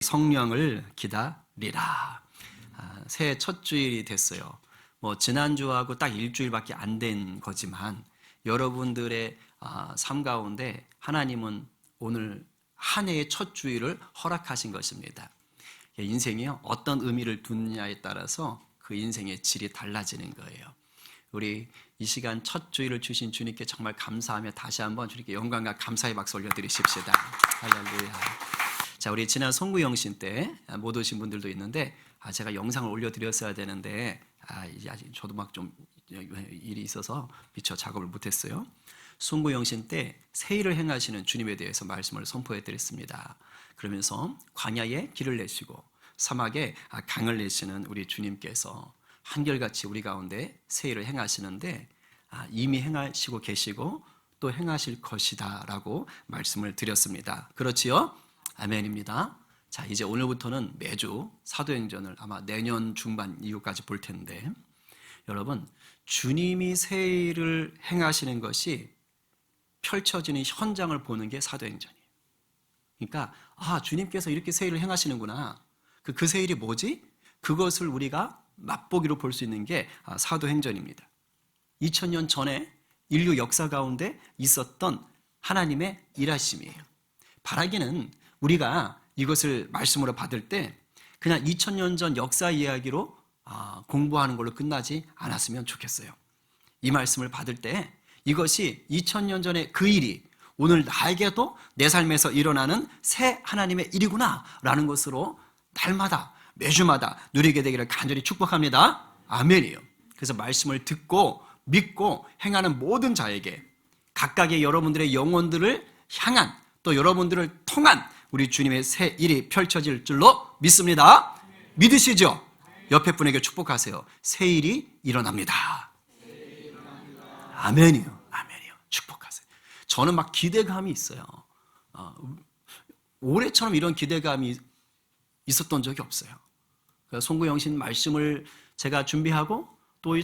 성령을 기다리라. 새해 첫 주일이 됐어요. 지난주하고 딱 일주일밖에 안 된 거지만 여러분들의 삶 가운데 하나님은 오늘 한 해의 첫 주일을 허락하신 것입니다. 인생이요, 어떤 의미를 두느냐에 따라서 그 인생의 질이 달라지는 거예요. 우리 이 시간 첫 주일을 주신 주님께 정말 감사하며 다시 한번 주님께 영광과 감사의 박수 올려드리십시다. 할렐루야. 자, 우리 지난 송구영신 때 못 오신 분들도 있는데 제가 영상을 올려드렸어야 되는데 저도 막 좀 일이 있어서 미처 작업을 못했어요. 송구영신 때 세일을 행하시는 주님에 대해서 말씀을 선포해 드렸습니다. 그러면서 광야에 길을 내시고 사막에 강을 내시는 우리 주님께서 한결같이 우리 가운데 세일을 행하시는데 이미 행하시고 계시고 또 행하실 것이다 라고 말씀을 드렸습니다. 그렇지요? 아멘입니다. 자, 이제 오늘부터는 매주 사도행전을 아마 내년 중반 이후까지 볼 텐데, 여러분, 주님이 세일을 행하시는 것이 펼쳐지는 현장을 보는 게 사도행전이에요. 그러니까 주님께서 이렇게 세일을 행하시는구나. 그 세일이 뭐지? 그것을 우리가 맛보기로 볼 수 있는 게 사도행전입니다. 2000년 전에 인류 역사 가운데 있었던 하나님의 일하심이에요. 바라기는 우리가 이것을 말씀으로 받을 때 그냥 2000년 전 역사 이야기로 공부하는 걸로 끝나지 않았으면 좋겠어요. 이 말씀을 받을 때 이것이 2000년 전의 그 일이 오늘 나에게도 내 삶에서 일어나는 새 하나님의 일이구나 라는 것으로 날마다 매주마다 누리게 되기를 간절히 축복합니다. 아멘이에요. 그래서 말씀을 듣고 믿고 행하는 모든 자에게 각각의 여러분들의 영혼들을 향한 또 여러분들을 통한 우리 주님의 새 일이 펼쳐질 줄로 믿습니다. 믿으시죠? 옆에 분에게 축복하세요. 새 일이 일어납니다. 아멘이요. 아멘이요. 축복하세요. 저는 막 기대감이 있어요. 올해처럼 이런 기대감이 있었던 적이 없어요. 송구영신 말씀을 제가 준비하고 또 이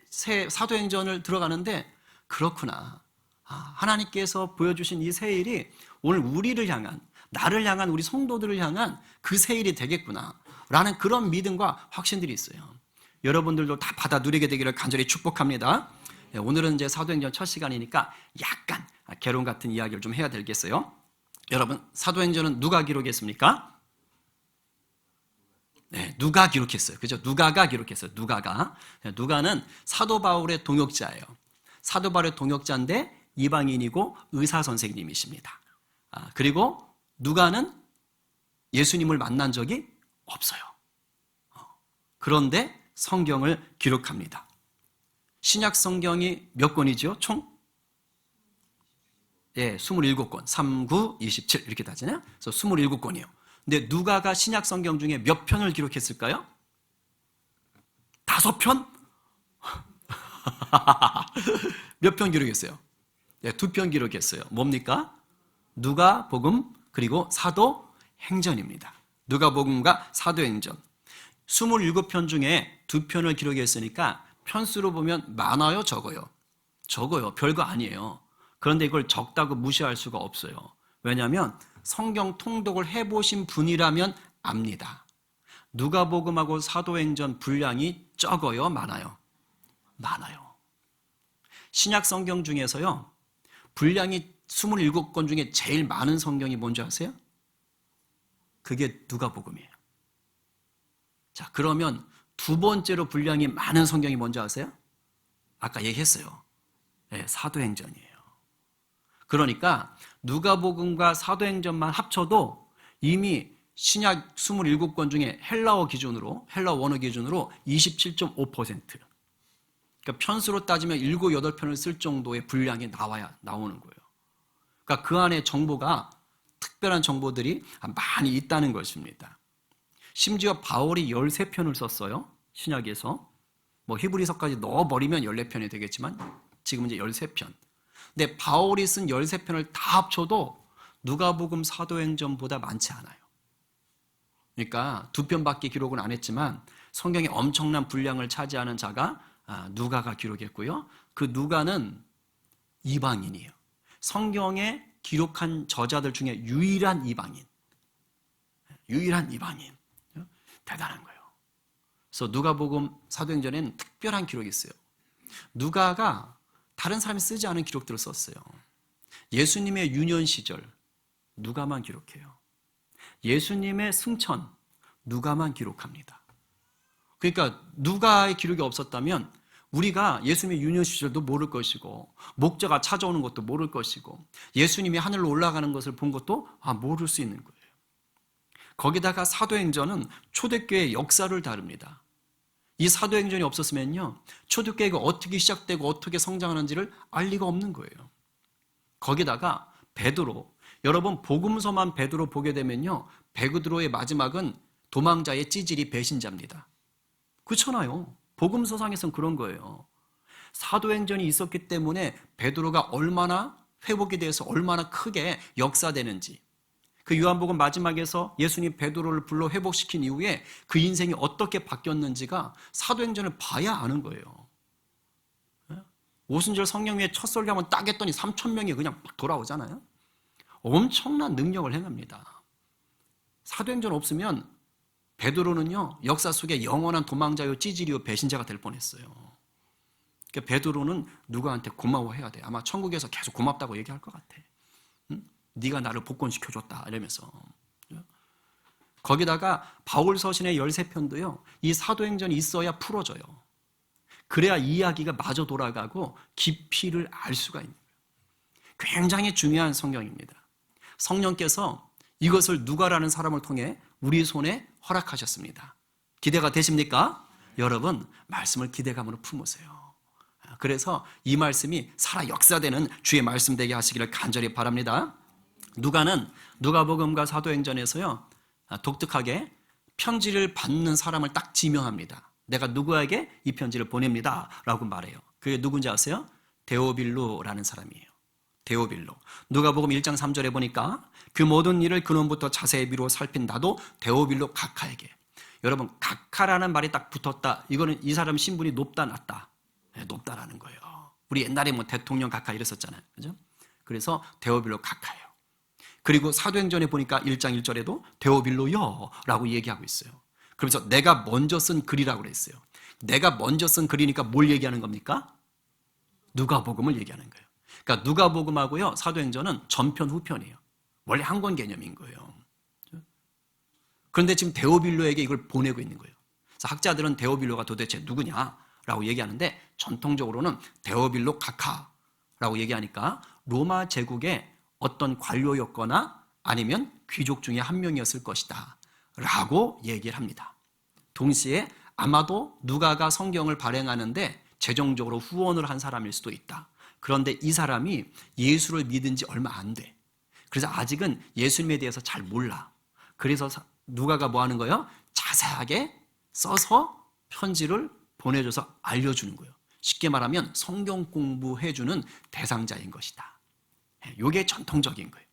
새 사도행전을 들어가는데 그렇구나. 하나님께서 보여주신 이 새 일이 오늘 우리를 향한, 나를 향한, 우리 성도들을 향한 그 새 일이 되겠구나 라는 그런 믿음과 확신들이 있어요. 여러분들도 다 받아 누리게 되기를 간절히 축복합니다. 오늘은 이제 사도행전 첫 시간이니까 약간 개론 같은 이야기를 좀 해야 되겠어요. 여러분, 사도행전은 누가 기록했습니까? 네, 누가 기록했어요. 그죠? 누가가 기록했어요. 누가는 사도 바울의 동역자예요. 사도 바울의 동역자인데 이방인이고 의사 선생님이십니다. 그리고 누가는 예수님을 만난 적이 없어요. 그런데 성경을 기록합니다. 신약 성경이 몇 권이죠? 총? 27권. 3, 9, 27 이렇게 따지나요? 그래서 27권이에요. 근데 누가가 신약 성경 중에 몇 편을 기록했을까요? 5편? 몇 편 기록했어요? 2편 기록했어요. 뭡니까? 누가복음 그리고 사도행전입니다. 누가복음과 사도행전. 27편 중에 2편을 기록했으니까 편수로 보면 많아요, 적어요? 적어요. 별거 아니에요. 그런데 이걸 적다고 무시할 수가 없어요. 왜냐하면 성경 통독을 해보신 분이라면 압니다. 누가복음하고 사도행전 분량이 적어요, 많아요? 많아요. 신약 성경 중에서요, 분량이 27권 중에 제일 많은 성경이 뭔지 아세요? 그게 누가복음이에요. 자, 그러면 두 번째로 분량이 많은 성경이 뭔지 아세요? 아까 얘기했어요. 네, 사도행전이에요. 그러니까 누가복음과 사도행전만 합쳐도 이미 신약 27권 중에 헬라어 원어 기준으로 27.5%. 그러니까 편수로 따지면 7, 8편을 쓸 정도의 분량이 나오는 거예요. 그러니까 그 안에 정보가, 특별한 정보들이 많이 있다는 것입니다. 심지어 바울이 13편을 썼어요. 신약에서. 히브리서까지 넣어버리면 14편이 되겠지만 지금은 이제 13편. 근데 바울이 쓴 13편을 다 합쳐도 누가복음 사도행전보다 많지 않아요. 그러니까 2편밖에 기록은 안 했지만 성경에 엄청난 분량을 차지하는 자가 누가가 기록했고요. 그 누가는 이방인이에요. 성경에 기록한 저자들 중에 유일한 이방인. 유일한 이방인. 대단한 거예요. 그래서 누가복음 사도행전에는 특별한 기록이 있어요. 누가가 다른 사람이 쓰지 않은 기록들을 썼어요. 예수님의 유년 시절 누가만 기록해요. 예수님의 승천 누가만 기록합니다. 그러니까 누가의 기록이 없었다면 우리가 예수님의 유년 시절도 모를 것이고 목자가 찾아오는 것도 모를 것이고 예수님이 하늘로 올라가는 것을 본 것도 모를 수 있는 거예요. 거기다가 사도행전은 초대교회의 역사를 다룹니다. 이 사도행전이 없었으면요, 초대교회가 어떻게 시작되고 어떻게 성장하는지를 알 리가 없는 거예요. 거기다가 베드로, 여러분 복음서만 베드로 보게 되면요, 베드로의 마지막은 도망자의 찌질이 배신자입니다. 그렇잖아요. 복음서상에서는 그런 거예요. 사도행전이 있었기 때문에 베드로가 얼마나 회복에 대해서 얼마나 크게 역사되는지, 그 요한복음 마지막에서 예수님 베드로를 불러 회복시킨 이후에 그 인생이 어떻게 바뀌었는지가 사도행전을 봐야 아는 거예요. 오순절 성령위에 첫 설교하면 딱 했더니 3,000명이 그냥 막 돌아오잖아요. 엄청난 능력을 행합니다. 사도행전 없으면 베드로는요, 역사 속에 영원한 도망자요 찌질이요 배신자가 될 뻔했어요. 그러니까 베드로는 누구한테 고마워해야 돼. 아마 천국에서 계속 고맙다고 얘기할 것 같아. 응? 네가 나를 복권시켜줬다 이러면서. 거기다가 바울 서신의 13편도요, 이 사도행전이 있어야 풀어져요. 그래야 이야기가 마저 돌아가고 깊이를 알 수가 있는 거예요. 굉장히 중요한 성경입니다. 성령께서 이것을 누가라는 사람을 통해 우리 손에 허락하셨습니다. 기대가 되십니까? 여러분, 말씀을 기대감으로 품으세요. 그래서 이 말씀이 살아 역사되는 주의 말씀 되게 하시기를 간절히 바랍니다. 누가는 누가복음과 사도행전에서요, 독특하게 편지를 받는 사람을 딱 지명합니다. 내가 누구에게 이 편지를 보냅니다 라고 말해요. 그게 누군지 아세요? 데오빌로라는 사람이에요. 데오빌로. 누가복음 1장 3절에 보니까 그 모든 일을 근원부터 자세히 미루어 살핀 나도 데오빌로 각하에게. 여러분, 각하라는 말이 딱 붙었다. 이거는 이 사람 신분이 높다 낮다. 네, 높다라는 거예요. 우리 옛날에 뭐 대통령 각하 이랬었잖아요. 그죠? 그래서 데오빌로 각하예요. 그리고 사도행전에 보니까 1장 1절에도 데오빌로요 라고 얘기하고 있어요. 그러면서 내가 먼저 쓴 글이라고 그랬어요. 내가 먼저 쓴 글이니까 뭘 얘기하는 겁니까? 누가복음을 얘기하는 거예요. 그러니까 누가복음하고요, 사도행전은 전편 후편이에요. 원래 한 권 개념인 거예요. 그런데 지금 데오빌로에게 이걸 보내고 있는 거예요. 그래서 학자들은 데오빌로가 도대체 누구냐라고 얘기하는데 전통적으로는 데오빌로 각하라고 얘기하니까 로마 제국의 어떤 관료였거나 아니면 귀족 중에 한 명이었을 것이다 라고 얘기를 합니다. 동시에 아마도 누가가 성경을 발행하는데 재정적으로 후원을 한 사람일 수도 있다. 그런데 이 사람이 예수를 믿은 지 얼마 안 돼. 그래서 아직은 예수님에 대해서 잘 몰라. 그래서 누가가 뭐 하는 거예요? 자세하게 써서 편지를 보내줘서 알려주는 거예요. 쉽게 말하면 성경 공부해주는 대상자인 것이다. 이게 전통적인 거예요.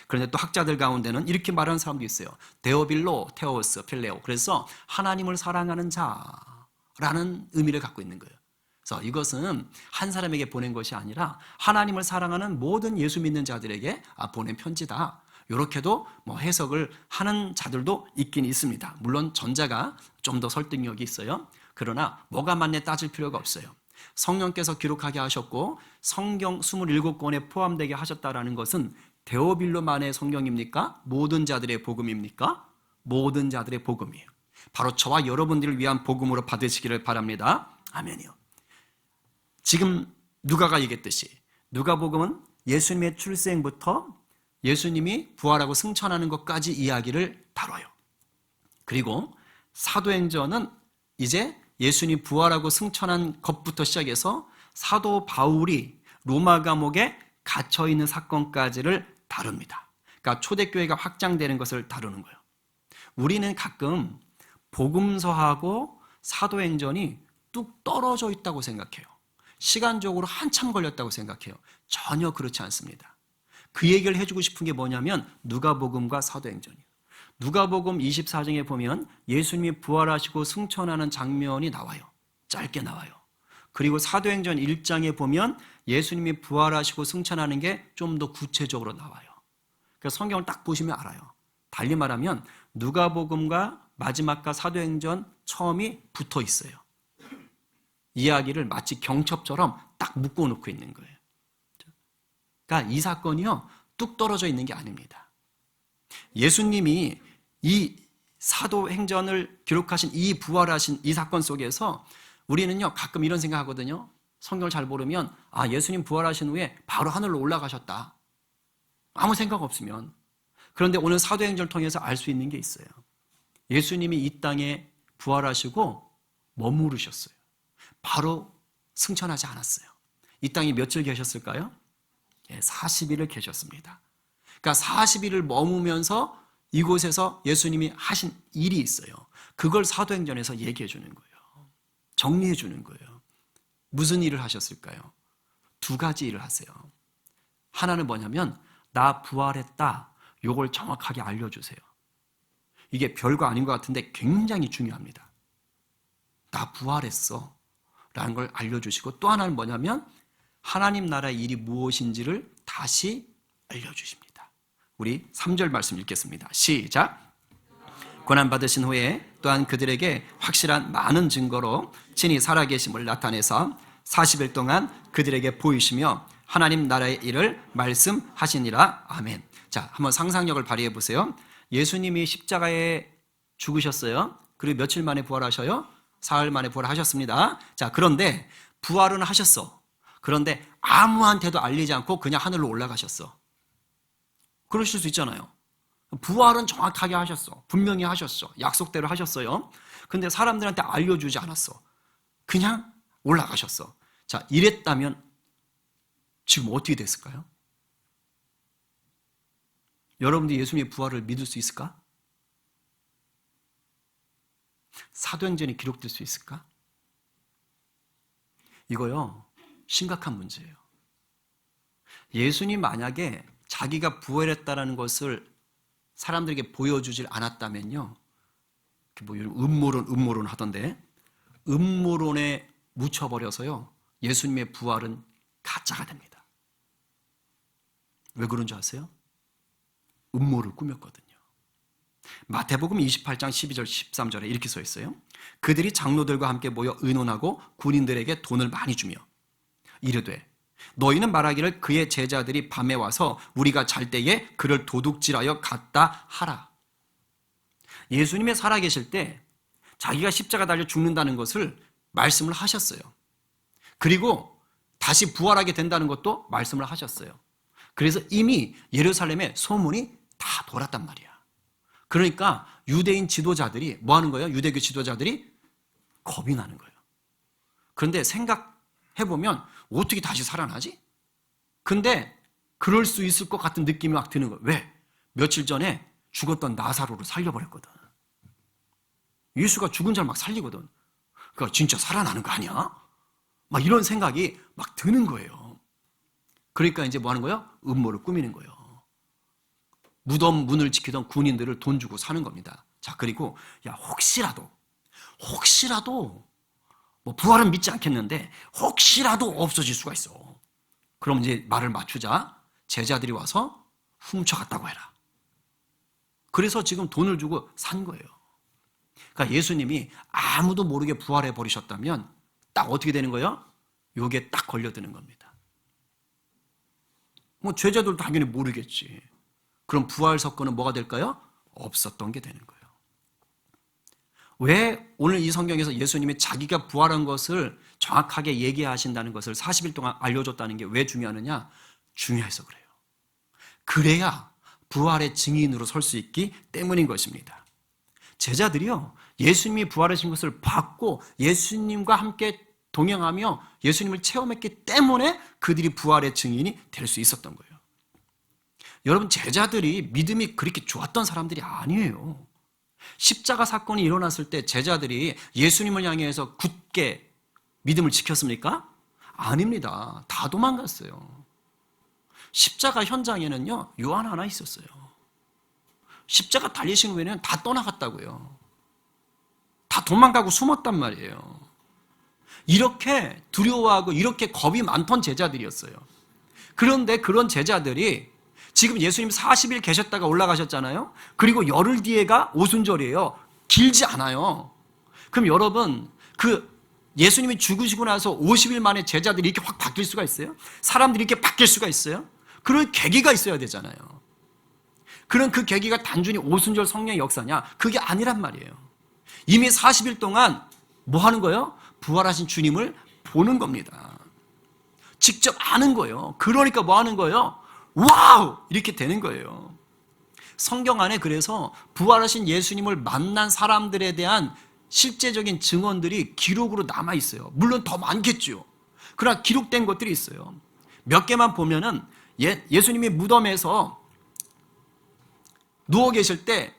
그런데 또 학자들 가운데는 이렇게 말하는 사람도 있어요. 데오빌로, 테오스, 필레오. 그래서 하나님을 사랑하는 자라는 의미를 갖고 있는 거예요. 그래서 이것은 한 사람에게 보낸 것이 아니라 하나님을 사랑하는 모든 예수 믿는 자들에게 보낸 편지다. 이렇게도 뭐 해석을 하는 자들도 있긴 있습니다. 물론 전자가 좀 더 설득력이 있어요. 그러나 뭐가 맞네 따질 필요가 없어요. 성령께서 기록하게 하셨고 성경 27권에 포함되게 하셨다라는 것은 데오빌로만의 성경입니까? 모든 자들의 복음입니까? 모든 자들의 복음이에요. 바로 저와 여러분들을 위한 복음으로 받으시기를 바랍니다. 아멘이요. 지금 누가가 얘기했듯이 누가복음은 예수님의 출생부터 예수님이 부활하고 승천하는 것까지 이야기를 다뤄요. 그리고 사도행전은 이제 예수님 부활하고 승천한 것부터 시작해서 사도 바울이 로마 감옥에 갇혀있는 사건까지를 다룹니다. 그러니까 초대교회가 확장되는 것을 다루는 거예요. 우리는 가끔 복음서하고 사도행전이 뚝 떨어져 있다고 생각해요. 시간적으로 한참 걸렸다고 생각해요. 전혀 그렇지 않습니다. 그 얘기를 해주고 싶은 게 뭐냐면 누가복음과 사도행전이에요. 누가복음 24장에 보면 예수님이 부활하시고 승천하는 장면이 나와요. 짧게 나와요. 그리고 사도행전 1장에 보면 예수님이 부활하시고 승천하는 게 좀 더 구체적으로 나와요. 그래서 성경을 딱 보시면 알아요. 달리 말하면 누가복음과 마지막과 사도행전 처음이 붙어 있어요. 이야기를 마치 경첩처럼 딱 묶어놓고 있는 거예요. 그러니까 이 사건이요, 뚝 떨어져 있는 게 아닙니다. 예수님이 이 사도행전을 기록하신 이 부활하신 이 사건 속에서 우리는요, 가끔 이런 생각하거든요. 성경을 잘 모르면 예수님 부활하신 후에 바로 하늘로 올라가셨다. 아무 생각 없으면. 그런데 오늘 사도행전을 통해서 알 수 있는 게 있어요. 예수님이 이 땅에 부활하시고 머무르셨어요. 바로 승천하지 않았어요. 이 땅에 며칠 계셨을까요? 40일을 계셨습니다. 그러니까 40일을 머무면서 이곳에서 예수님이 하신 일이 있어요. 그걸 사도행전에서 얘기해 주는 거예요. 정리해 주는 거예요. 무슨 일을 하셨을까요? 두 가지 일을 하세요. 하나는 뭐냐면 나 부활했다. 요걸 정확하게 알려주세요. 이게 별거 아닌 것 같은데 굉장히 중요합니다. 나 부활했어 라는 걸 알려주시고, 또 하나는 뭐냐면 하나님 나라의 일이 무엇인지를 다시 알려주십니다. 우리 3절 말씀 읽겠습니다. 시작. 고난받으신 후에 또한 그들에게 확실한 많은 증거로 친히 살아계심을 나타내서 40일 동안 그들에게 보이시며 하나님 나라의 일을 말씀하시니라. 아멘. 자, 한번 상상력을 발휘해 보세요. 예수님이 십자가에 죽으셨어요. 그리고 며칠 만에 부활하셔요? 사흘 만에 부활하셨습니다. 자, 그런데 부활은 하셨어. 그런데 아무한테도 알리지 않고 그냥 하늘로 올라가셨어. 그러실 수 있잖아요. 부활은 정확하게 하셨어. 분명히 하셨어. 약속대로 하셨어요. 근데 사람들한테 알려주지 않았어. 그냥 올라가셨어. 자, 이랬다면 지금 어떻게 됐을까요? 여러분들이 예수님의 부활을 믿을 수 있을까? 사도행전이 기록될 수 있을까? 이거요, 심각한 문제예요. 예수님 만약에 자기가 부활했다는 것을 사람들에게 보여주질 않았다면요, 뭐 음모론 하던데, 음모론에 묻혀버려서요, 예수님의 부활은 가짜가 됩니다. 왜 그런 줄 아세요? 음모를 꾸몄거든요. 마태복음 28장 12절 13절에 이렇게 써 있어요. 그들이 장로들과 함께 모여 의논하고 군인들에게 돈을 많이 주며 이르되 너희는 말하기를 그의 제자들이 밤에 와서 우리가 잘 때에 그를 도둑질하여 갔다 하라. 예수님이 살아계실 때 자기가 십자가 달려 죽는다는 것을 말씀을 하셨어요. 그리고 다시 부활하게 된다는 것도 말씀을 하셨어요. 그래서 이미 예루살렘에 소문이 다 돌았단 말이야. 그러니까 유대인 지도자들이 뭐 하는 거예요? 유대교 지도자들이 겁이 나는 거예요. 그런데 생각해보면 어떻게 다시 살아나지? 근데 그럴 수 있을 것 같은 느낌이 막 드는 거예요. 왜? 며칠 전에 죽었던 나사로를 살려버렸거든. 예수가 죽은 자를 막 살리거든. 그러니까 진짜 살아나는 거 아니야? 막 이런 생각이 막 드는 거예요. 그러니까 이제 뭐 하는 거예요? 음모를 꾸미는 거예요. 무덤 문을 지키던 군인들을 돈 주고 사는 겁니다. 자, 그리고 혹시라도 뭐 부활은 믿지 않겠는데 혹시라도 없어질 수가 있어. 그럼 이제 말을 맞추자. 제자들이 와서 훔쳐갔다고 해라. 그래서 지금 돈을 주고 산 거예요. 그러니까 예수님이 아무도 모르게 부활해 버리셨다면 딱 어떻게 되는 거예요? 요게 딱 걸려드는 겁니다. 뭐 제자들도 당연히 모르겠지. 그럼 부활 사건은 뭐가 될까요? 없었던 게 되는 거예요. 왜 오늘 이 성경에서 예수님이 자기가 부활한 것을 정확하게 얘기하신다는 것을 40일 동안 알려줬다는 게 왜 중요하느냐? 중요해서 그래요. 그래야 부활의 증인으로 설 수 있기 때문인 것입니다. 제자들이요, 예수님이 부활하신 것을 받고 예수님과 함께 동행하며 예수님을 체험했기 때문에 그들이 부활의 증인이 될 수 있었던 거예요. 여러분, 제자들이 믿음이 그렇게 좋았던 사람들이 아니에요. 십자가 사건이 일어났을 때 제자들이 예수님을 향해서 굳게 믿음을 지켰습니까? 아닙니다. 다 도망갔어요. 십자가 현장에는요, 요한 하나 있었어요. 십자가 달리신 후에는 다 떠나갔다고요. 다 도망가고 숨었단 말이에요. 이렇게 두려워하고 이렇게 겁이 많던 제자들이었어요. 그런데 그런 제자들이 지금 예수님 40일 계셨다가 올라가셨잖아요. 그리고 열흘 뒤에가 오순절이에요. 길지 않아요. 그럼 여러분, 예수님이 죽으시고 나서 50일 만에 제자들이 이렇게 확 바뀔 수가 있어요? 사람들이 이렇게 바뀔 수가 있어요? 그런 계기가 있어야 되잖아요. 그런 그 계기가 단순히 오순절 성령의 역사냐? 그게 아니란 말이에요. 이미 40일 동안 뭐 하는 거예요? 부활하신 주님을 보는 겁니다. 직접 아는 거예요. 그러니까 뭐 하는 거예요? 와우! 이렇게 되는 거예요. 성경 안에 그래서 부활하신 예수님을 만난 사람들에 대한 실제적인 증언들이 기록으로 남아 있어요. 물론 더 많겠죠. 그러나 기록된 것들이 있어요. 몇 개만 보면은 예수님이 무덤에서 누워 계실 때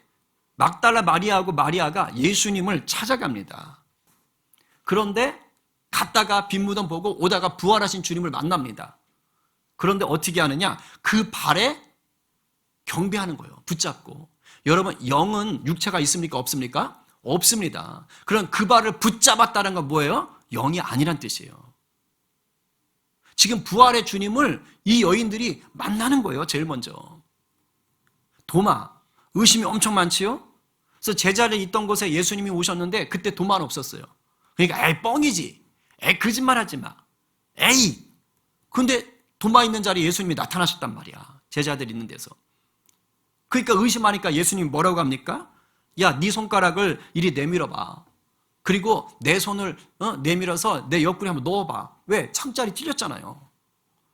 막달라 마리아하고 마리아가 예수님을 찾아갑니다. 그런데 갔다가 빈 무덤 보고 오다가 부활하신 주님을 만납니다. 그런데 어떻게 하느냐? 그 발에 경배하는 거예요. 붙잡고. 여러분, 영은 육체가 있습니까? 없습니까? 없습니다. 그럼 그 발을 붙잡았다는 건 뭐예요? 영이 아니란 뜻이에요. 지금 부활의 주님을 이 여인들이 만나는 거예요. 제일 먼저. 도마, 의심이 엄청 많지요? 그래서 제자리에 있던 곳에 예수님이 오셨는데 그때 도마는 없었어요. 그러니까 에이 뻥이지. 에이 거짓말하지 마. 에이. 근데 도마 있는 자리에 예수님이 나타나셨단 말이야. 제자들 있는 데서. 그러니까 의심하니까 예수님이 뭐라고 합니까? 야, 네 손가락을 이리 내밀어봐. 그리고 내 손을 내밀어서 내 옆구리 한번 넣어봐. 왜? 창자리 찔렸잖아요.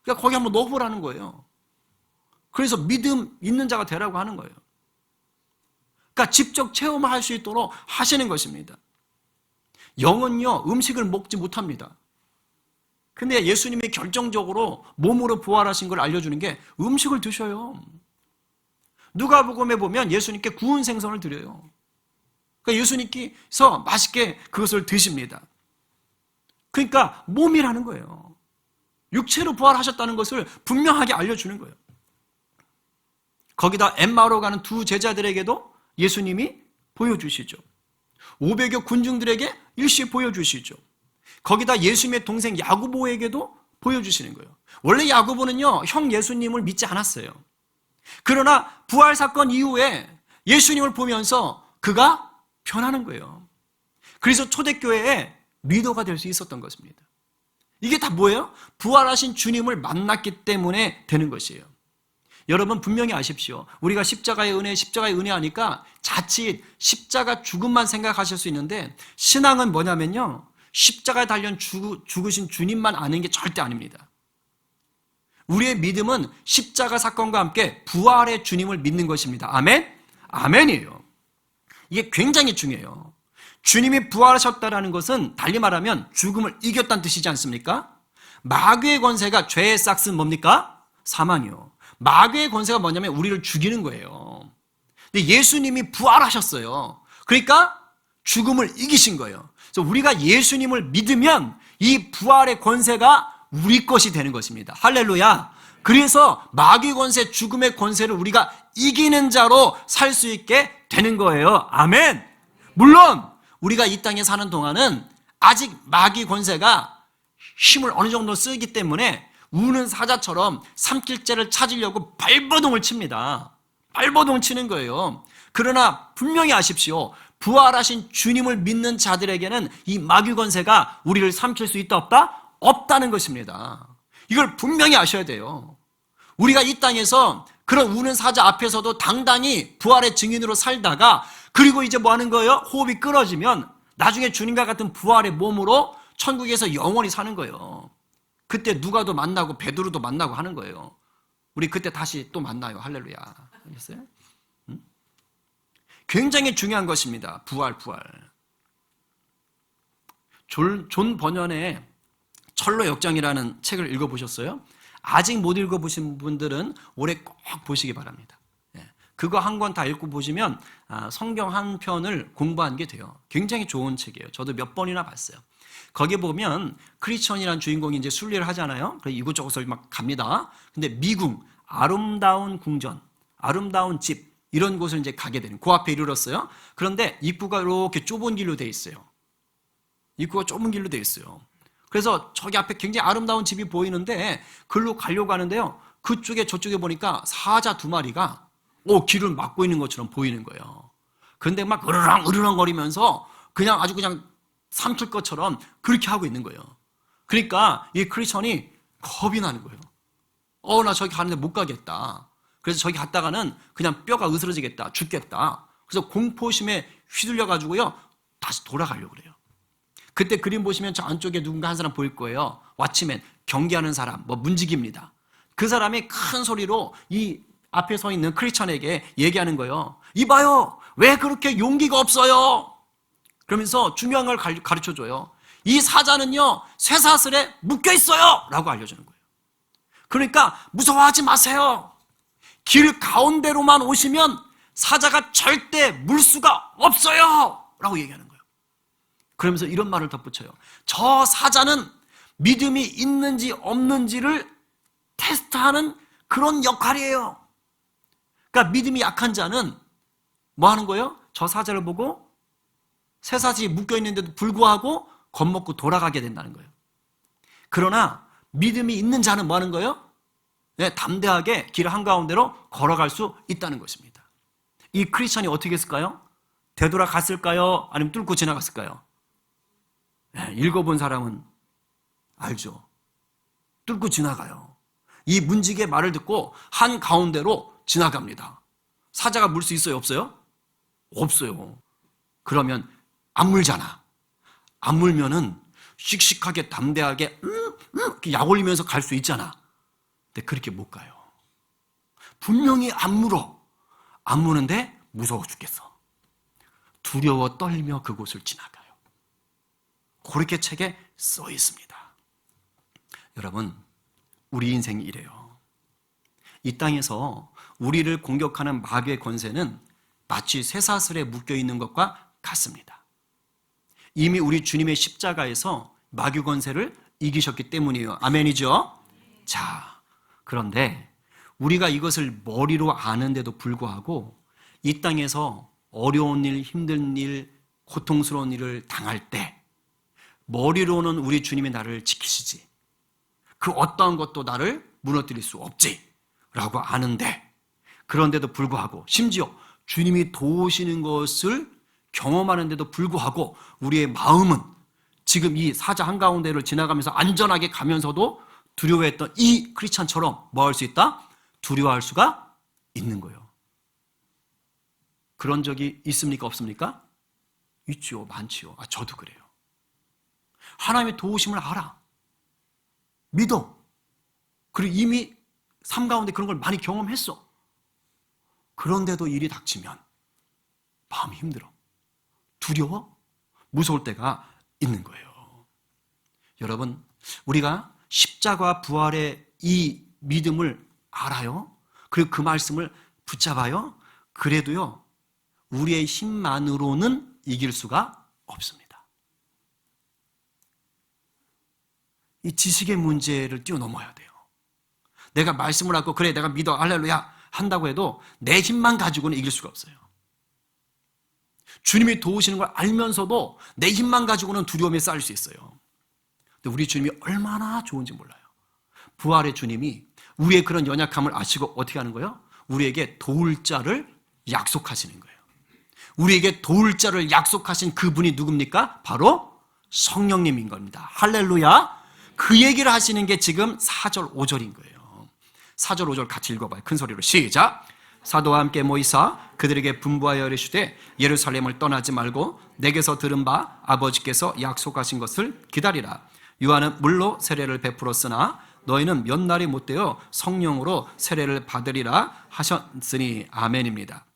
그러니까 거기 한번 넣어보라는 거예요. 그래서 믿음 있는 자가 되라고 하는 거예요. 그러니까 직접 체험할 수 있도록 하시는 것입니다. 영은요, 음식을 먹지 못합니다. 근데 예수님이 결정적으로 몸으로 부활하신 걸 알려주는 게 음식을 드셔요. 누가복음에 보면 예수님께 구운 생선을 드려요. 그러니까 예수님께서 맛있게 그것을 드십니다. 그러니까 몸이라는 거예요. 육체로 부활하셨다는 것을 분명하게 알려주는 거예요. 거기다 엠마오로 가는 두 제자들에게도 예수님이 보여주시죠. 500여 군중들에게 일시 보여주시죠. 거기다 예수님의 동생 야고보에게도 보여주시는 거예요. 원래 야고보는요, 형 예수님을 믿지 않았어요. 그러나 부활 사건 이후에 예수님을 보면서 그가 변하는 거예요. 그래서 초대교회의 리더가 될 수 있었던 것입니다. 이게 다 뭐예요? 부활하신 주님을 만났기 때문에 되는 것이에요. 여러분 분명히 아십시오. 우리가 십자가의 은혜 하니까 자칫 십자가 죽음만 생각하실 수 있는데 신앙은 뭐냐면요, 십자가에 달려 죽으신 주님만 아는 게 절대 아닙니다. 우리의 믿음은 십자가 사건과 함께 부활의 주님을 믿는 것입니다. 아멘? 아멘이에요. 이게 굉장히 중요해요. 주님이 부활하셨다는 것은 달리 말하면 죽음을 이겼다는 뜻이지 않습니까? 마귀의 권세가 죄의 싹은 뭡니까? 사망이요. 마귀의 권세가 뭐냐면 우리를 죽이는 거예요. 근데 예수님이 부활하셨어요. 그러니까 죽음을 이기신 거예요. 그래서 우리가 예수님을 믿으면 이 부활의 권세가 우리 것이 되는 것입니다. 할렐루야. 그래서 마귀 권세, 죽음의 권세를 우리가 이기는 자로 살 수 있게 되는 거예요. 아멘. 물론 우리가 이 땅에 사는 동안은 아직 마귀 권세가 힘을 어느 정도 쓰기 때문에 우는 사자처럼 삼킬째를 찾으려고 발버둥을 칩니다. 발버둥을 치는 거예요. 그러나 분명히 아십시오. 부활하신 주님을 믿는 자들에게는 이 마귀 권세가 우리를 삼킬 수 있다 없다? 없다는 것입니다. 이걸 분명히 아셔야 돼요. 우리가 이 땅에서 그런 우는 사자 앞에서도 당당히 부활의 증인으로 살다가 그리고 이제 뭐 하는 거예요? 호흡이 끊어지면 나중에 주님과 같은 부활의 몸으로 천국에서 영원히 사는 거예요. 그때 누가도 만나고 베드로도 만나고 하는 거예요. 우리 그때 다시 또 만나요. 할렐루야. 알겠어요? 굉장히 중요한 것입니다. 부활. 존 버년의 철로 역정이라는 책을 읽어보셨어요? 아직 못 읽어보신 분들은 올해 꼭 보시기 바랍니다. 그거 한 권 다 읽고 보시면 성경 한 편을 공부한 게 돼요. 굉장히 좋은 책이에요. 저도 몇 번이나 봤어요. 거기에 보면 크리스천이라는 주인공이 이제 순례를 하잖아요. 그래서 이곳저곳을 막 갑니다. 근데 미궁, 아름다운 궁전, 아름다운 집 이런 곳을 이제 가게 되는, 그 앞에 이르렀어요. 그런데 입구가 이렇게 좁은 길로 돼 있어요. 입구가 좁은 길로 돼 있어요. 그래서 저기 앞에 굉장히 아름다운 집이 보이는데 글로 가려고 하는데요. 그쪽에 저쪽에 보니까 사자 두 마리가 길을 막고 있는 것처럼 보이는 거예요. 그런데 막 으르렁 으르렁 거리면서 그냥 아주 그냥 삼킬 것처럼 그렇게 하고 있는 거예요. 그러니까 이 크리스천이 겁이 나는 거예요. 나 저기 가는데 못 가겠다. 그래서 저기 갔다가는 그냥 뼈가 으스러지겠다, 죽겠다. 그래서 공포심에 휘둘려 가지고요 다시 돌아가려고 그래요. 그때 그림 보시면 저 안쪽에 누군가 한 사람 보일 거예요. 왓치맨, 경계하는 사람, 문지기입니다. 그 사람이 큰 소리로 이 앞에 서 있는 크리스천에게 얘기하는 거예요. 이봐요, 왜 그렇게 용기가 없어요? 그러면서 중요한 걸 가르쳐줘요. 이 사자는요 쇠사슬에 묶여 있어요 라고 알려주는 거예요. 그러니까 무서워하지 마세요. 길 가운데로만 오시면 사자가 절대 물 수가 없어요 라고 얘기하는 거예요. 그러면서 이런 말을 덧붙여요. 저 사자는 믿음이 있는지 없는지를 테스트하는 그런 역할이에요. 그러니까 믿음이 약한 자는 뭐 하는 거예요? 저 사자를 보고 쇠사슬이 묶여 있는데도 불구하고 겁먹고 돌아가게 된다는 거예요. 그러나 믿음이 있는 자는 뭐 하는 거예요? 담대하게 길 한가운데로 걸어갈 수 있다는 것입니다. 이 크리스천이 어떻게 했을까요? 되돌아갔을까요? 아니면 뚫고 지나갔을까요? 읽어본 사람은 알죠. 뚫고 지나가요. 이 문지기의 말을 듣고 한가운데로 지나갑니다. 사자가 물 수 있어요? 없어요? 없어요. 그러면 안 물잖아. 안 물면은 씩씩하게 담대하게 약 올리면서 갈 수 있잖아. 근데 그렇게 못 가요. 분명히 안 물어. 안 무는데 무서워 죽겠어. 두려워 떨며 그곳을 지나가요. 그렇게 책에 써 있습니다. 여러분, 우리 인생이 이래요. 이 땅에서 우리를 공격하는 마귀의 권세는 마치 쇠사슬에 묶여 있는 것과 같습니다. 이미 우리 주님의 십자가에서 마귀 권세를 이기셨기 때문이에요. 아멘이죠? 자, 그런데 우리가 이것을 머리로 아는데도 불구하고 이 땅에서 어려운 일, 힘든 일, 고통스러운 일을 당할 때 머리로는 우리 주님이 나를 지키시지, 그 어떠한 것도 나를 무너뜨릴 수 없지 라고 아는데, 그런데도 불구하고 심지어 주님이 도우시는 것을 경험하는데도 불구하고 우리의 마음은 지금 이 사자 한가운데를 지나가면서 안전하게 가면서도 두려워했던 이 크리스찬처럼 뭐 할 수 있다? 두려워할 수가 있는 거예요. 그런 적이 있습니까? 없습니까? 있죠. 많지요. 저도 그래요. 하나님의 도우심을 알아. 믿어. 그리고 이미 삶 가운데 그런 걸 많이 경험했어. 그런데도 일이 닥치면 마음이 힘들어. 두려워? 무서울 때가 있는 거예요. 여러분, 우리가 십자가 부활의 이 믿음을 알아요? 그리고 그 말씀을 붙잡아요? 그래도요, 우리의 힘만으로는 이길 수가 없습니다. 이 지식의 문제를 뛰어넘어야 돼요. 내가 말씀을 하고 그래 내가 믿어 할렐루야 한다고 해도 내 힘만 가지고는 이길 수가 없어요. 주님이 도우시는 걸 알면서도 내 힘만 가지고는 두려움에 쌓일 수 있어요. 근데 우리 주님이 얼마나 좋은지 몰라요. 부활의 주님이 우리의 그런 연약함을 아시고 어떻게 하는 거예요? 우리에게 도울 자를 약속하시는 거예요. 우리에게 도울 자를 약속하신 그분이 누굽니까? 바로 성령님인 겁니다. 할렐루야. 그 얘기를 하시는 게 지금 4절 5절인 거예요. 4절 5절 같이 읽어봐요. 큰 소리로 시작. 사도와 함께 모이사 그들에게 분부하여 이르시되 예루살렘을 떠나지 말고 내게서 들은 바 아버지께서 약속하신 것을 기다리라. 요한은 물로 세례를 베풀었으나 너희는 몇 날이 못되어 성령으로 세례를 받으리라 하셨으니 아멘입니다.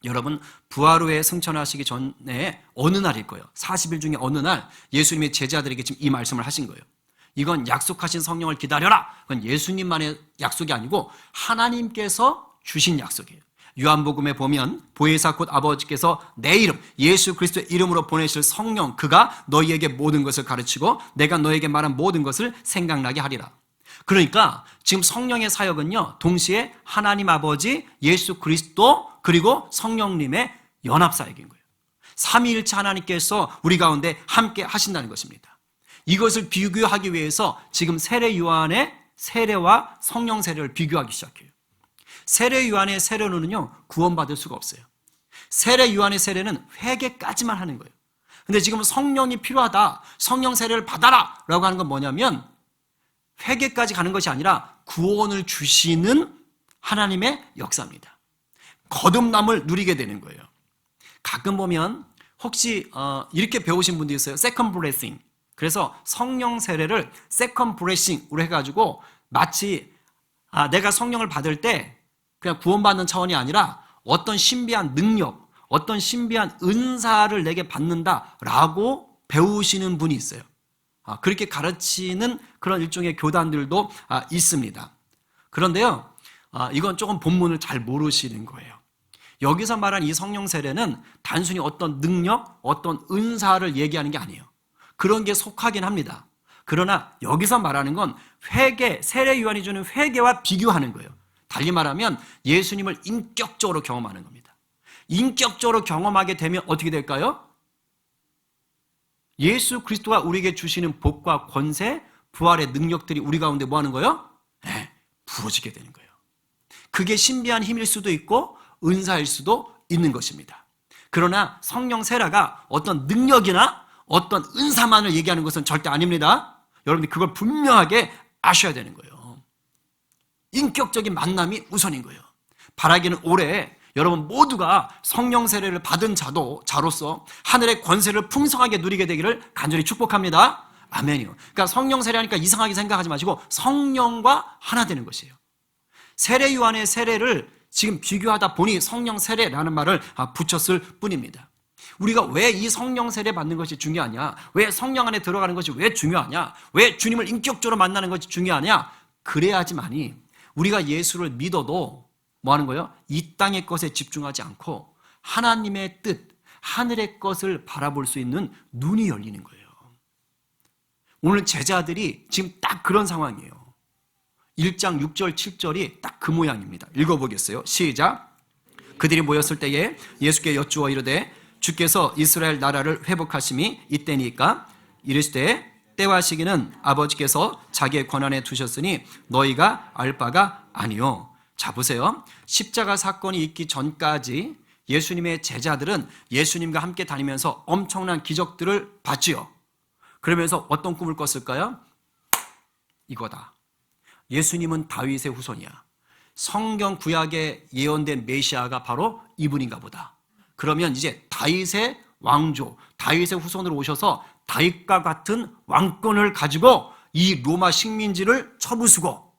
여러분, 부활 후에 승천하시기 전에 어느 날일 거예요. 40일 중에 어느 날 예수님의 제자들에게 지금 이 말씀을 하신 거예요. 이건 약속하신 성령을 기다려라. 그건 예수님만의 약속이 아니고 하나님께서 주신 약속이에요. 요한복음에 보면 보혜사 곧 아버지께서 내 이름 예수 그리스도의 이름으로 보내실 성령, 그가 너희에게 모든 것을 가르치고 내가 너에게 말한 모든 것을 생각나게 하리라. 그러니까 지금 성령의 사역은요, 동시에 하나님 아버지, 예수 그리스도 그리고 성령님의 연합 사역인 거예요. 삼위일체 하나님께서 우리 가운데 함께 하신다는 것입니다. 이것을 비교하기 위해서 지금 세례 요한의 세례와 성령 세례를 비교하기 시작해요. 세례 요한의 세례로는요, 구원받을 수가 없어요. 세례 요한의 세례는 회개까지만 하는 거예요. 근데 지금 성령이 필요하다, 성령 세례를 받아라 라고 하는 건 뭐냐면 회개까지 가는 것이 아니라 구원을 주시는 하나님의 역사입니다. 거듭남을 누리게 되는 거예요. 가끔 보면 혹시 이렇게 배우신 분도 있어요. 세컨드 블레싱. 그래서 성령 세례를 세컨드 블레싱으로 해가지고 마치 내가 성령을 받을 때 그냥 구원받는 차원이 아니라 어떤 신비한 능력, 어떤 신비한 은사를 내게 받는다라고 배우시는 분이 있어요. 그렇게 가르치는 그런 일종의 교단들도 있습니다. 그런데요, 이건 조금 본문을 잘 모르시는 거예요. 여기서 말한 이 성령 세례는 단순히 어떤 능력, 어떤 은사를 얘기하는 게 아니에요. 그런 게 속하긴 합니다. 그러나 여기서 말하는 건 회개, 세례 요한이 주는 회개와 비교하는 거예요. 달리 말하면 예수님을 인격적으로 경험하는 겁니다. 인격적으로 경험하게 되면 어떻게 될까요? 예수 그리스도가 우리에게 주시는 복과 권세, 부활의 능력들이 우리 가운데 뭐 하는 거예요? 네, 부어지게 되는 거예요. 그게 신비한 힘일 수도 있고 은사일 수도 있는 것입니다. 그러나 성령 세례가 어떤 능력이나 어떤 은사만을 얘기하는 것은 절대 아닙니다. 여러분들 그걸 분명하게 아셔야 되는 거예요. 인격적인 만남이 우선인 거예요. 바라기는 올해 여러분 모두가 성령 세례를 받은 자로서 하늘의 권세를 풍성하게 누리게 되기를 간절히 축복합니다. 아멘이요. 그러니까 성령 세례하니까 이상하게 생각하지 마시고 성령과 하나 되는 것이에요. 세례 요한의 세례를 지금 비교하다 보니 성령 세례라는 말을 붙였을 뿐입니다. 우리가 왜 이 성령 세례 받는 것이 중요하냐? 왜 성령 안에 들어가는 것이 왜 중요하냐? 왜 주님을 인격적으로 만나는 것이 중요하냐? 그래야지만이 우리가 예수를 믿어도 뭐 하는 거예요? 이 땅의 것에 집중하지 않고 하나님의 뜻, 하늘의 것을 바라볼 수 있는 눈이 열리는 거예요. 오늘 제자들이 지금 딱 그런 상황이에요. 1장 6절 7절이 딱 그 모양입니다. 읽어보겠어요. 시작. 그들이 모였을 때에 예수께 여쭈어 이르되 주께서 이스라엘 나라를 회복하심이 이때니까 이르시되 때와 시기는 아버지께서 자기의 권한에 두셨으니 너희가 알 바가 아니요. 자 보세요. 십자가 사건이 있기 전까지 예수님의 제자들은 예수님과 함께 다니면서 엄청난 기적들을 봤지요. 그러면서 어떤 꿈을 꿨을까요? 이거다. 예수님은 다윗의 후손이야. 성경 구약에 예언된 메시아가 바로 이분인가 보다. 그러면 이제 다윗의 왕조, 다윗의 후손으로 오셔서 다윗과 같은 왕권을 가지고 이 로마 식민지를 쳐부수고,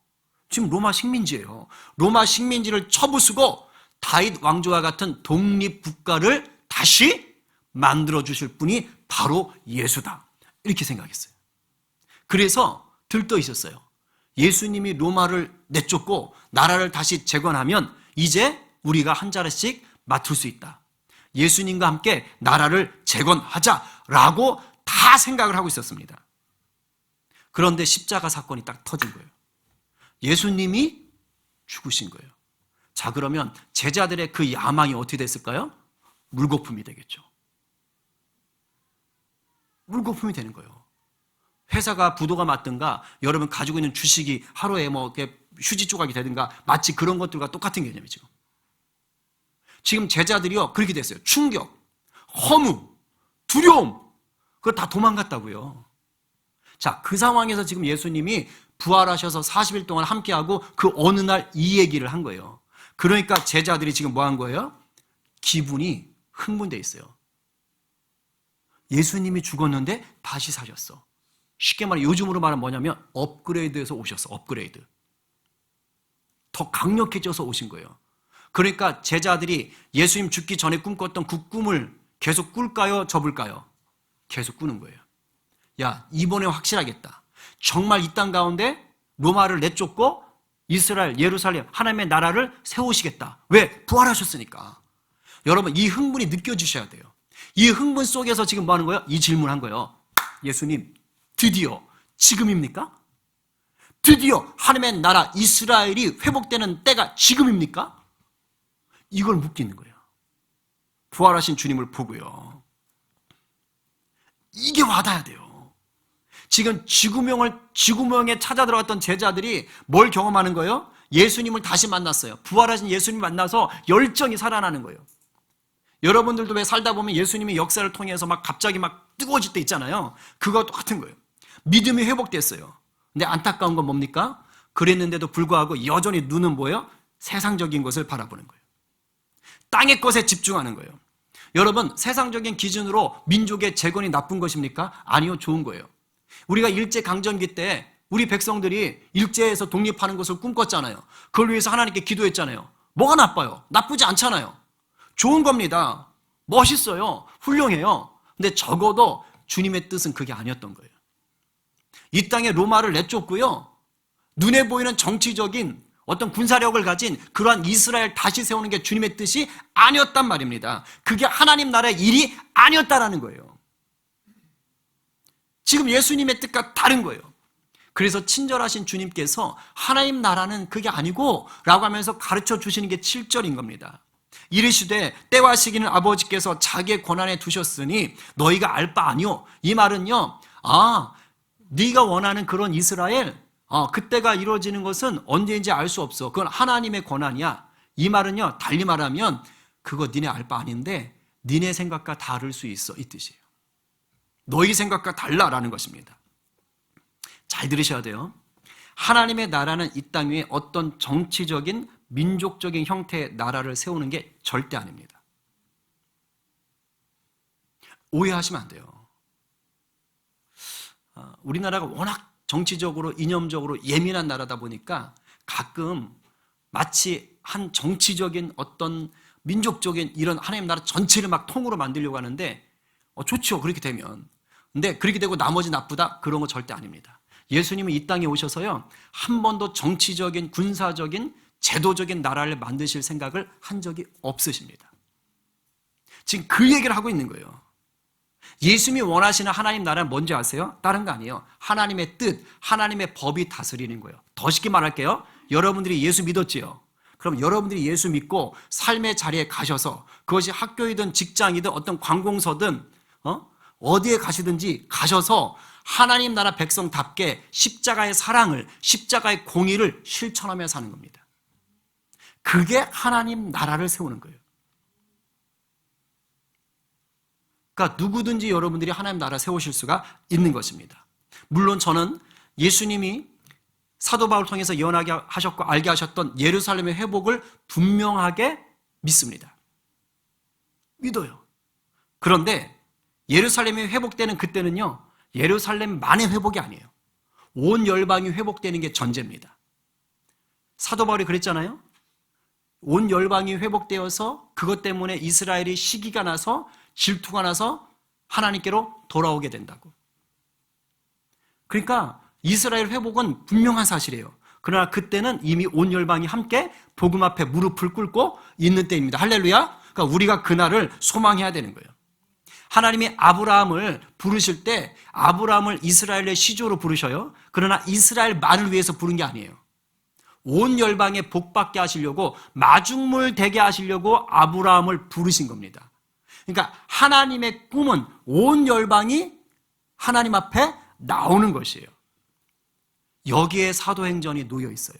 지금 로마 식민지예요. 로마 식민지를 쳐부수고 다윗 왕조와 같은 독립국가를 다시 만들어 주실 분이 바로 예수다. 이렇게 생각했어요. 그래서 들떠 있었어요. 예수님이 로마를 내쫓고 나라를 다시 재건하면 이제 우리가 한 자리씩 맡을 수 있다. 예수님과 함께 나라를 재건하자라고 다 생각을 하고 있었습니다. 그런데 십자가 사건이 딱 터진 거예요. 예수님이 죽으신 거예요. 자, 그러면 제자들의 그 야망이 어떻게 됐을까요? 물거품이 되겠죠. 물거품이 되는 거예요. 회사가 부도가 맞든가 여러분 가지고 있는 주식이 하루에 뭐 휴지 조각이 되든가 마치 그런 것들과 똑같은 개념이죠. 지금 제자들이요 그렇게 됐어요. 충격, 허무, 두려움, 그거 다 도망갔다고요. 자, 그 상황에서 지금 예수님이 부활하셔서 40일 동안 함께하고 그 어느 날 이 얘기를 한 거예요. 그러니까 제자들이 지금 뭐 한 거예요? 기분이 흥분돼 있어요. 예수님이 죽었는데 다시 사셨어. 쉽게 말해 요즘으로 말하면 뭐냐면 업그레이드해서 오셨어. 업그레이드. 더 강력해져서 오신 거예요. 그러니까 제자들이 예수님 죽기 전에 꿈꿨던 그 꿈을 계속 꿀까요? 접을까요? 계속 꾸는 거예요. 야, 이번에 확실하겠다. 정말 이 땅 가운데 로마를 내쫓고 이스라엘, 예루살렘, 하나님의 나라를 세우시겠다. 왜? 부활하셨으니까. 여러분, 이 흥분이 느껴지셔야 돼요. 이 흥분 속에서 지금 뭐 하는 거예요? 이 질문한 거예요. 예수님, 드디어 지금입니까? 드디어 하나님의 나라 이스라엘이 회복되는 때가 지금입니까? 이걸 묻기는 거예요. 부활하신 주님을 보고요. 이게 와닿아야 돼요. 지금 쥐구멍에 찾아 들어갔던 제자들이 뭘 경험하는 거예요? 예수님을 다시 만났어요. 부활하신 예수님 만나서 열정이 살아나는 거예요. 여러분들도 왜 살다 보면 예수님이 역사를 통해서 막 갑자기 막 뜨거워질 때 있잖아요. 그거 똑같은 거예요. 믿음이 회복됐어요. 근데 안타까운 건 뭡니까? 그랬는데도 불구하고 여전히 눈은 뭐예요? 세상적인 것을 바라보는 거예요. 땅의 것에 집중하는 거예요. 여러분, 세상적인 기준으로 민족의 재건이 나쁜 것입니까? 아니요, 좋은 거예요. 우리가 일제강점기 때 우리 백성들이 일제에서 독립하는 것을 꿈꿨잖아요. 그걸 위해서 하나님께 기도했잖아요. 뭐가 나빠요? 나쁘지 않잖아요. 좋은 겁니다. 멋있어요. 훌륭해요. 근데 적어도 주님의 뜻은 그게 아니었던 거예요. 이 땅에 로마를 내쫓고요, 눈에 보이는 정치적인 어떤 군사력을 가진 그러한 이스라엘 다시 세우는 게 주님의 뜻이 아니었단 말입니다. 그게 하나님 나라의 일이 아니었다라는 거예요. 지금 예수님의 뜻과 다른 거예요. 그래서 친절하신 주님께서 하나님 나라는 그게 아니고 라고 하면서 가르쳐 주시는 게 7절인 겁니다. 이르시되 때와 시기는 아버지께서 자기의 권한에 두셨으니 너희가 알 바 아니오. 이 말은요, 네가 원하는 그런 이스라엘, 그때가 이루어지는 것은 언제인지 알 수 없어. 그건 하나님의 권한이야. 이 말은요, 달리 말하면 그거 니네 알 바 아닌데 니네 생각과 다를 수 있어, 이 뜻이에요. 너희 생각과 달라라는 것입니다. 잘 들으셔야 돼요. 하나님의 나라는 이 땅 위에 어떤 정치적인 민족적인 형태의 나라를 세우는 게 절대 아닙니다. 오해하시면 안 돼요. 우리나라가 워낙 정치적으로 이념적으로 예민한 나라다 보니까 가끔 마치 한 정치적인 어떤 민족적인 이런 하나님 나라 전체를 막 통으로 만들려고 하는데 좋죠, 그렇게 되면. 근데 그렇게 되고 나머지 나쁘다? 그런 거 절대 아닙니다. 예수님은 이 땅에 오셔서요, 한 번도 정치적인 군사적인 제도적인 나라를 만드실 생각을 한 적이 없으십니다. 지금 그 얘기를 하고 있는 거예요. 예수님이 원하시는 하나님 나라는 뭔지 아세요? 다른 거 아니에요. 하나님의 뜻, 하나님의 법이 다스리는 거예요. 더 쉽게 말할게요. 여러분들이 예수 믿었지요? 그럼 여러분들이 예수 믿고 삶의 자리에 가셔서 그것이 학교이든 직장이든 어떤 관공서든 어디에 가시든지 가셔서 하나님 나라 백성답게 십자가의 사랑을, 십자가의 공의를 실천하며 사는 겁니다. 그게 하나님 나라를 세우는 거예요. 그러니까 누구든지 여러분들이 하나님 나라 세우실 수가 있는 것입니다. 물론 저는 예수님이 사도 바울을 통해서 예언하게 하셨고 알게 하셨던 예루살렘의 회복을 분명하게 믿습니다. 믿어요. 그런데 예루살렘이 회복되는 그때는요, 예루살렘만의 회복이 아니에요. 온 열방이 회복되는 게 전제입니다. 사도 바울이 그랬잖아요. 온 열방이 회복되어서 그것 때문에 이스라엘이 시기가 나서 질투가 나서 하나님께로 돌아오게 된다고. 그러니까 이스라엘 회복은 분명한 사실이에요. 그러나 그때는 이미 온 열방이 함께 복음 앞에 무릎을 꿇고 있는 때입니다. 할렐루야. 그러니까 우리가 그날을 소망해야 되는 거예요. 하나님이 아브라함을 부르실 때 아브라함을 이스라엘의 시조로 부르셔요. 그러나 이스라엘만을 위해서 부른 게 아니에요. 온 열방에 복받게 하시려고, 마중물 되게 하시려고 아브라함을 부르신 겁니다. 그러니까 하나님의 꿈은 온 열방이 하나님 앞에 나오는 것이에요. 여기에 사도행전이 놓여 있어요.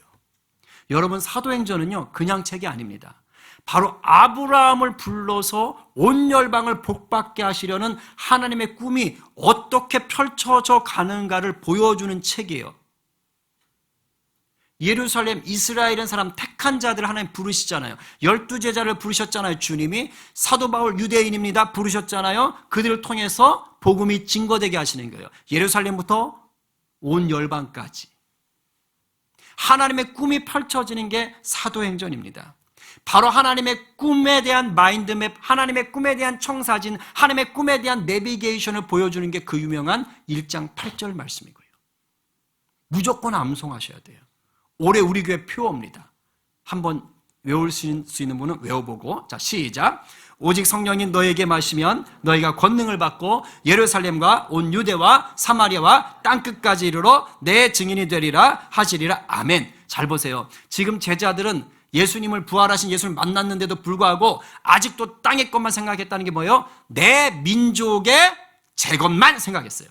여러분, 사도행전은요, 그냥 책이 아닙니다. 바로 아브라함을 불러서 온 열방을 복받게 하시려는 하나님의 꿈이 어떻게 펼쳐져 가는가를 보여주는 책이에요. 예루살렘, 이스라엘은 사람 택한 자들을 하나님 부르시잖아요. 12제자를 부르셨잖아요. 주님이 사도 바울 유대인입니다 부르셨잖아요. 그들을 통해서 복음이 증거되게 하시는 거예요. 예루살렘부터 온 열방까지 하나님의 꿈이 펼쳐지는 게 사도행전입니다. 바로 하나님의 꿈에 대한 마인드맵, 하나님의 꿈에 대한 청사진, 하나님의 꿈에 대한 내비게이션을 보여주는 게 그 유명한 1장 8절 말씀인 거예요. 무조건 암송하셔야 돼요. 올해 우리 교회 표어입니다. 한번 외울 수 있는 분은 외워보고, 자, 시작. 오직 성령이 너에게 마시면 너희가 권능을 받고 예루살렘과 온 유대와 사마리아와 땅끝까지 이르러 내 증인이 되리라 하시리라. 아멘. 잘 보세요. 지금 제자들은 예수님을 부활하신 예수님을 만났는데도 불구하고 아직도 땅의 것만 생각했다는 게 뭐예요? 내 민족의 제 것만 생각했어요.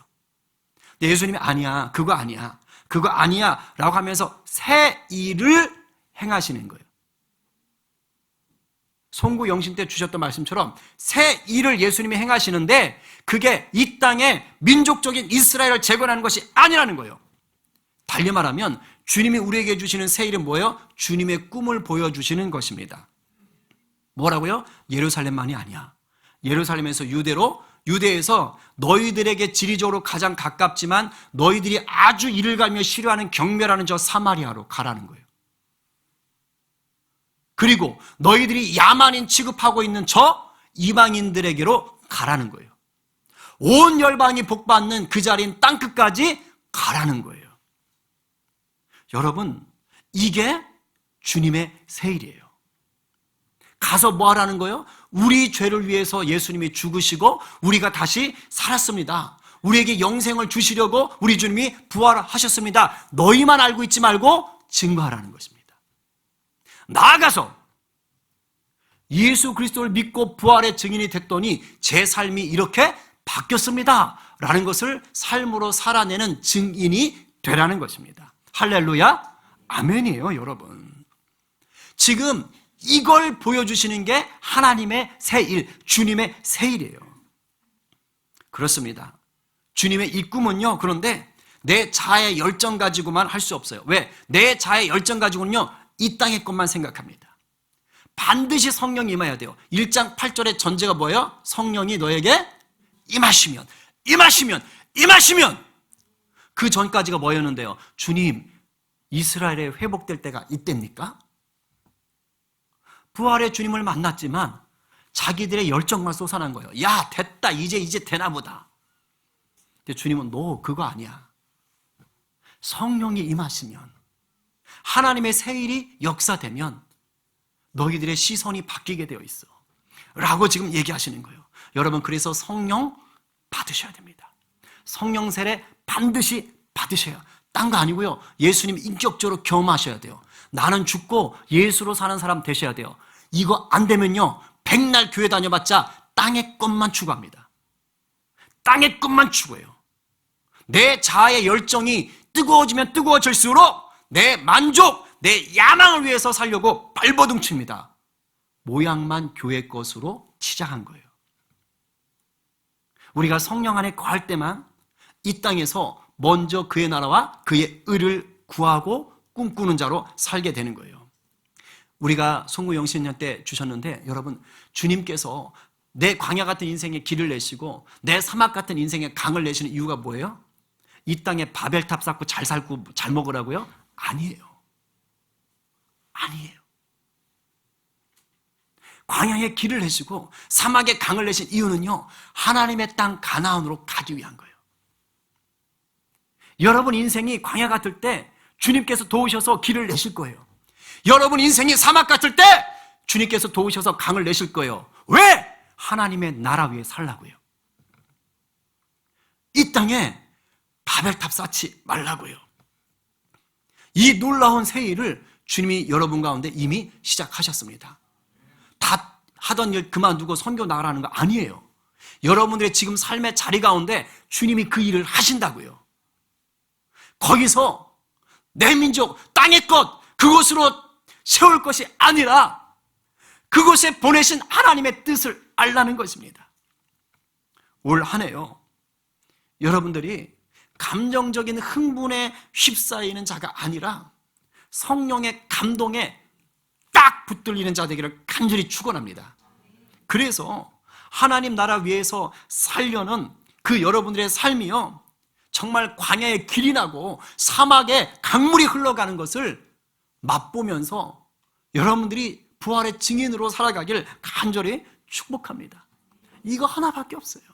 예수님이 아니야, 그거 아니야, 그거 아니야 라고 하면서 새 일을 행하시는 거예요. 송구 영신 때 주셨던 말씀처럼 새 일을 예수님이 행하시는데 그게 이 땅의 민족적인 이스라엘을 재건하는 것이 아니라는 거예요. 달리 말하면 주님이 우리에게 주시는 새 일은 뭐예요? 주님의 꿈을 보여주시는 것입니다. 뭐라고요? 예루살렘만이 아니야. 예루살렘에서 유대에서 너희들에게 지리적으로 가장 가깝지만 너희들이 아주 이를 갈며 싫어하는 경멸하는 저 사마리아로 가라는 거예요. 그리고 너희들이 야만인 취급하고 있는 저 이방인들에게로 가라는 거예요. 온 열방이 복받는 그 자리인 땅끝까지 가라는 거예요. 여러분, 이게 주님의 새 일이에요. 가서 뭐 하라는 거예요? 우리 죄를 위해서 예수님이 죽으시고 우리가 다시 살았습니다. 우리에게 영생을 주시려고 우리 주님이 부활하셨습니다. 너희만 알고 있지 말고 증거하라는 것입니다. 나아가서 예수 그리스도를 믿고 부활의 증인이 됐더니 제 삶이 이렇게 바뀌었습니다 라는 것을 삶으로 살아내는 증인이 되라는 것입니다. 할렐루야, 아멘이에요. 여러분, 지금 이걸 보여주시는 게 하나님의 새 일, 주님의 새 일이에요. 그렇습니다. 주님의 이 꿈은요, 그런데 내 자아의 열정 가지고만 할 수 없어요. 왜? 내 자아의 열정 가지고는요, 이 땅의 것만 생각합니다. 반드시 성령이 임해야 돼요. 1장 8절의 전제가 뭐예요? 성령이 너에게 임하시면 그 전까지가 뭐였는데요? 주님, 이스라엘에 회복될 때가 이때입니까? 부활의 주님을 만났지만 자기들의 열정만 솟아난 거예요. 야, 됐다, 이제 되나 보다. 근데 주님은 너 그거 아니야. 성령이 임하시면, 하나님의 새 일이 역사되면 너희들의 시선이 바뀌게 되어 있어 라고 지금 얘기하시는 거예요. 여러분, 그래서 성령 받으셔야 됩니다. 성령 세례 반드시 받으셔야, 딴 거 아니고요, 예수님 인격적으로 경험하셔야 돼요. 나는 죽고 예수로 사는 사람 되셔야 돼요. 이거 안 되면요, 백날 교회 다녀봤자 땅의 것만 추구합니다. 땅의 것만 추구해요. 내 자아의 열정이 뜨거워지면 뜨거워질수록 내 만족, 내 야망을 위해서 살려고 발버둥 칩니다. 모양만 교회 것으로 치장한 거예요. 우리가 성령 안에 거할 때만 이 땅에서 먼저 그의 나라와 그의 의를 구하고 꿈꾸는 자로 살게 되는 거예요. 우리가 송구 영신년 때 주셨는데, 여러분, 주님께서 내 광야 같은 인생에 길을 내시고 내 사막 같은 인생에 강을 내시는 이유가 뭐예요? 이 땅에 바벨탑 쌓고 잘 살고 잘 먹으라고요? 아니에요. 광야에 길을 내시고 사막에 강을 내신 이유는요, 하나님의 땅 가나안으로 가기 위한 거예요. 여러분 인생이 광야 같을 때 주님께서 도우셔서 길을 내실 거예요. 여러분 인생이 사막 같을 때 주님께서 도우셔서 강을 내실 거예요. 왜? 하나님의 나라 위에 살라고요. 이 땅에 바벨탑 쌓지 말라고요. 이 놀라운 새 일을 주님이 여러분 가운데 이미 시작하셨습니다. 다 하던 일 그만두고 선교 나가라는 거 아니에요. 여러분들의 지금 삶의 자리 가운데 주님이 그 일을 하신다고요. 거기서 내 민족, 땅의 것, 그곳으로 세울 것이 아니라 그곳에 보내신 하나님의 뜻을 알라는 것입니다. 올 한 해요, 여러분들이 감정적인 흥분에 휩싸이는 자가 아니라 성령의 감동에 딱 붙들리는 자 되기를 간절히 축원합니다. 그래서 하나님 나라 위에서 살려는 그 여러분들의 삶이요, 정말 광야에 길이 나고 사막에 강물이 흘러가는 것을 맛보면서 여러분들이 부활의 증인으로 살아가길 간절히 축복합니다. 이거 하나밖에 없어요.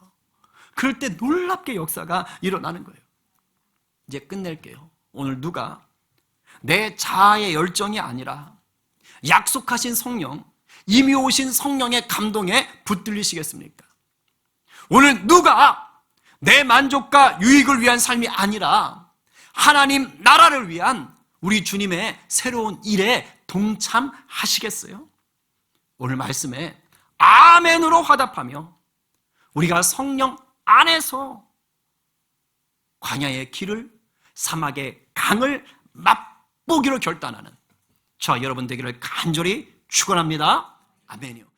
그럴 때 놀랍게 역사가 일어나는 거예요. 이제 끝낼게요. 오늘 누가 내 자아의 열정이 아니라 약속하신 성령, 이미 오신 성령의 감동에 붙들리시겠습니까? 오늘 누가 내 만족과 유익을 위한 삶이 아니라 하나님 나라를 위한 우리 주님의 새로운 일에 동참하시겠어요? 오늘 말씀에 아멘으로 화답하며 우리가 성령 안에서 광야의 길을, 사막의 강을 맛보기로 결단하는 저와 여러분 되기를 간절히 축원합니다. 아멘이요.